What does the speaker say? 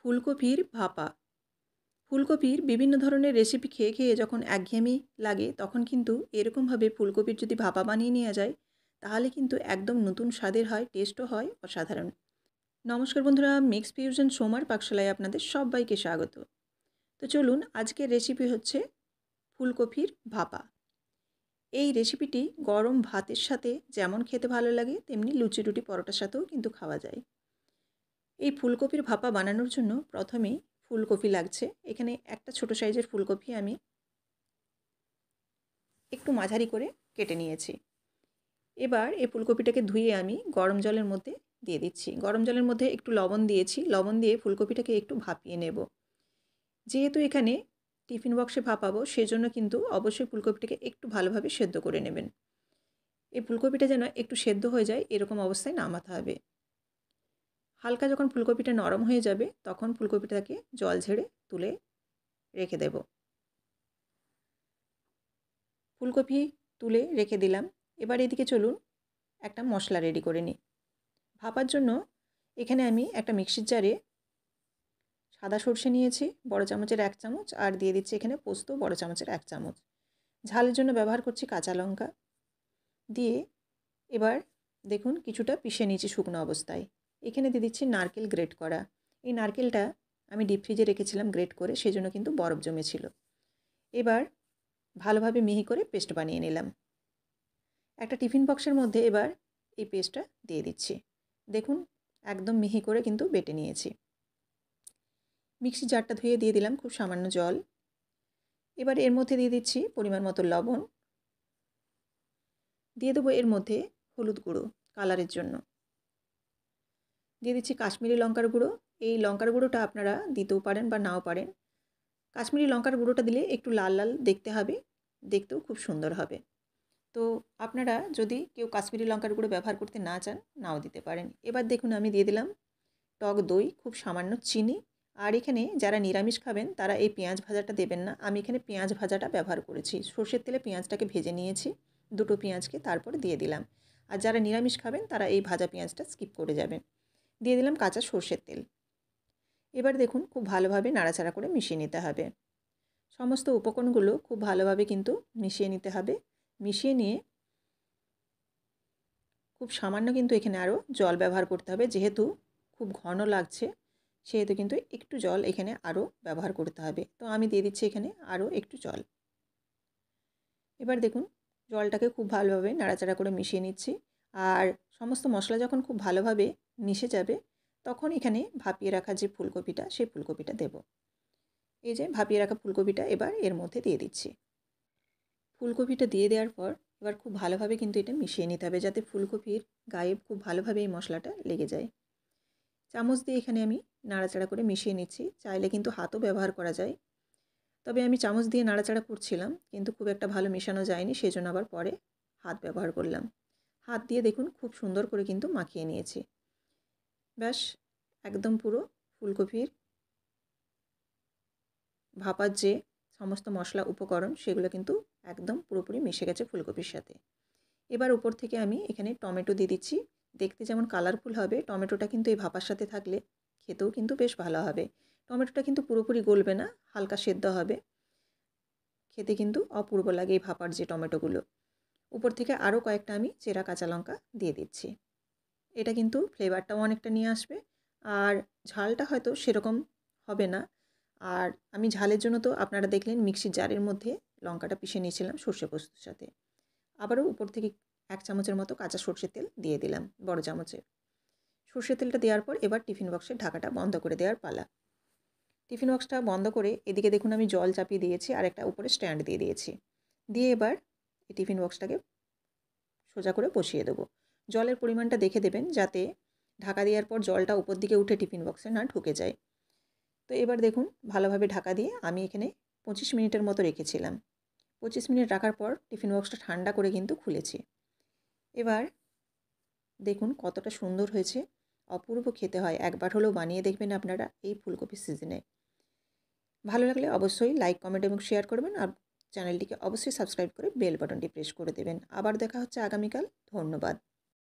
ফুলকপির ভাপা। ফুলকপির বিভিন্ন ধরনের রেসিপি খেয়ে খেয়ে যখন একঘেয়েমি লাগে তখন কিন্তু এরকমভাবে ফুলকপির যদি ভাপা বানিয়ে নেওয়া যায় তাহলে কিন্তু একদম নতুন স্বাদের হয়, টেস্টও হয় অসাধারণ। নমস্কার বন্ধুরা, মিক্স ফিউশন সোমার পাকশালায় আপনাদের সবাইকে স্বাগত। তো চলুন, আজকের রেসিপি হচ্ছে ফুলকপির ভাপা। এই রেসিপিটি গরম ভাতের সাথে যেমন খেতে ভালো লাগে তেমনি লুচি রুটি পরোটার সাথেও কিন্তু খাওয়া যায়। এই ফুলকপির ভাপা বানানোর জন্য প্রথমেই ফুলকপি লাগছে। এখানে একটা ছোট সাইজের ফুলকপি আমি একটু মাঝারি করে কেটে নিয়েছি। এবার এই ফুলকপিটাকে ধুয়ে আমি গরম জলের মধ্যে দিয়ে দিচ্ছি। গরম জলের মধ্যে একটু লবণ দিয়েছি। লবণ দিয়ে ফুলকপিটাকে একটু ভাপিয়ে নেব। যেহেতু এখানে টিফিন বক্সে ভাপাবো সেজন্য কিন্তু অবশ্যই ফুলকপিটাকে একটু ভালোভাবে সেদ্ধ করে নেবেন। এই ফুলকপিটা যেন একটু সেদ্ধ হয়ে যায় এরকম অবস্থায় নামাতে হবে। হালকা যখন ফুলকপিটা নরম হয়ে যাবে তখন ফুলকপিটাকে জল ঝেড়ে তুলে রেখে দেব। ফুলকপি তুলে রেখে দিলাম। এবার এদিকে চলুন একটা মশলা রেডি করে নিই। ভাপার জন্য এখানে আমি একটা মিক্সির জারে সাদা সর্ষে নিয়েছি বড় চামচের 1 চামচ, আর দিয়ে দিচ্ছি এখানে পোস্ত বড় চামচের 1 চামচ। ঝালের জন্য ব্যবহার করছি কাঁচা লঙ্কা। দিয়ে এবার দেখুন কিছুটা পিষে নিয়েছি শুকনো অবস্থায়। এখানে দিয়ে দিচ্ছি নারকেল গ্রেট করা। এই নারকেলটা আমি ডিপ ফ্রিজে রেখেছিলাম গ্রেট করে, সেজন্য কিন্তু বরফ জমেছিল। এবার ভালোভাবে মিহি করে পেস্ট বানিয়ে নিলাম। একটা টিফিন বক্সের মধ্যে এবার এই পেস্টটা দিয়ে দিচ্ছি। দেখুন একদম মিহি করে কিন্তু বেটে নিয়েছি। মিক্সি জারটা ধুয়ে দিয়ে দিলাম খুব সামান্য জল। এবার এর মধ্যে দিয়ে দিচ্ছি পরিমাণ মতো লবণ। দিয়ে দেবো এর মধ্যে হলুদ গুঁড়ো কালারের জন্য। দিয়ে দিচ্ছি কাশ্মীরি লঙ্কার গুঁড়ো। এই লঙ্কার গুঁড়োটা আপনারা দিতেও পারেন বা নাও পারেন। কাশ্মীরি লঙ্কার গুঁড়োটা দিলে একটু লাল লাল দেখতে হবে, দেখতেও খুব সুন্দর হবে। তো আপনারা যদি কেউ কাশ্মীরি লঙ্কার গুঁড়ো ব্যবহার করতে না চান নাও দিতে পারেন। এবার দেখুন আমি দিয়ে দিলাম টক দই, খুব সামান্য চিনি। আর এখানে যারা নিরামিষ খাবেন তারা এই পেঁয়াজ ভাজাটা দেবেন না। আমি এখানে পেঁয়াজ ভাজাটা ব্যবহার করেছি। সর্ষের তেলে পেঁয়াজটাকে ভেজে নিয়েছি, দুটো পেঁয়াজকে তারপরে দিয়ে দিলাম। আর যারা নিরামিষ খাবেন তারা এই ভাজা পেঁয়াজটা স্কিপ করে যাবেন। দিয়ে দিলাম কাঁচা সর্ষের তেল। এবার দেখুন খুব ভালোভাবে নাড়াচাড়া করে মিশিয়ে নিতে হবে। সমস্ত উপকরণগুলো খুব ভালোভাবে কিন্তু মিশিয়ে নিতে হবে। মিশিয়ে নিয়ে খুব সামান্য কিন্তু এখানে আরও জল ব্যবহার করতে হবে। যেহেতু খুব ঘন লাগছে সেহেতু কিন্তু একটু জল এখানে আরও ব্যবহার করতে হবে। তো আমি দিয়ে দিচ্ছি এখানে আরও একটু জল। এবার দেখুন জলটাকে খুব ভালোভাবে নাড়াচাড়া করে মিশিয়ে নিচ্ছি। আর সমস্ত মশলা যখন খুব ভালোভাবে মিশে যাবে তখন এখানে ভাপিয়ে রাখা যে ফুলকপিটা সেই ফুলকপিটা দেব। এই যে ভাপিয়ে রাখা ফুলকপিটা এবার এর মধ্যে দিয়ে দিচ্ছি। ফুলকপিটা দিয়ে দেওয়ার পর এবার খুব ভালোভাবে কিন্তু এটা মিশিয়ে নিতে হবে যাতে ফুলকপির গায়ে খুব ভালোভাবে এই মশলাটা লেগে যায়। চামচ দিয়ে এখানে আমি নাড়াচাড়া করে মিশিয়ে নিচ্ছি। চাইলে কিন্তু হাতও ব্যবহার করা যায়, তবে আমি চামচ দিয়ে নাড়াচাড়া করছিলাম কিন্তু খুব একটা ভালো মেশানো যায়নি, সেজন্য আবার পরে হাত ব্যবহার করলাম। হাত দিয়ে দেখুন খুব সুন্দর করে কিন্তু মাখিয়ে নিয়েছি। ব্যাস একদম পুরো ফুলকপির ভাপার যে সমস্ত মশলা উপকরণ সেগুলো কিন্তু একদম পুরোপুরি মিশে গেছে ফুলকপির সাথে। এবার উপর থেকে আমি এখানে টমেটো দিয়ে দিচ্ছি। দেখতে যেমন কালারফুল হবে, টমেটোটা কিন্তু এই ভাপার সাথে থাকলে খেতেও কিন্তু বেশ ভালো হবে। টমেটোটা কিন্তু পুরোপুরি গলবে না, হালকা সেদ্ধ হবে, খেতে কিন্তু অপূর্ব লাগে এই ভাপার যে টমেটোগুলো। উপর থেকে আরও কয়েকটা আমি চেরা কাঁচা লঙ্কা দিয়ে দিচ্ছি। এটা কিন্তু ফ্লেভারটাও অনেকটা নিয়ে আসবে, আর ঝালটা হয়তো সেরকম হবে না। আর আমি ঝালের জন্য তো আপনারা দেখলেন মিক্সির জারের মধ্যে লঙ্কাটা পিষে নিয়েছিলাম সর্ষে পোস্তর সাথে। আবারও উপর থেকে 1 চামচের মতো কাঁচা সর্ষের তেল দিয়ে দিলাম বড় চামচে। সর্ষের তেলটা দেওয়ার পর এবার টিফিন বক্সের ঢাকাটা বন্ধ করে দেওয়ার পালা। টিফিন বক্সটা বন্ধ করে এদিকে দেখুন আমি জল চাপিয়ে দিয়েছি আর একটা উপরে স্ট্যান্ড দিয়ে দিয়েছি। দিয়ে এবার এই টিফিন বক্সটাকে সোজা করে বসিয়ে দেবো। জলের পরিমাণটা দেখে দেবেন যাতে ঢাকা দেওয়ার পর জলটা উপর দিকে উঠে টিফিন বক্সে না ঢুকে যায়। তো এবার দেখুন ভালোভাবে ঢাকা দিয়ে আমি এখানে 25 মিনিটের মতো রেখেছিলাম। 25 মিনিট রাখার পর টিফিন বক্সটা ঠান্ডা করে কিন্তু খুলেছি। এবার দেখুন কতটা সুন্দর হয়েছে, অপূর্ব খেতে হয়। একবার হলেও বানিয়ে দেখবেন আপনারা এই ফুলকপির সিজনে। ভালো লাগলে অবশ্যই লাইক, কমেন্ট এবং শেয়ার করবেন, আর চ্যানেলটিকে অবশ্যই সাবস্ক্রাইব করে বেল বাটনটি প্রেস করে দেবেন। আবার দেখা হচ্ছে আগামীকাল। ধন্যবাদ।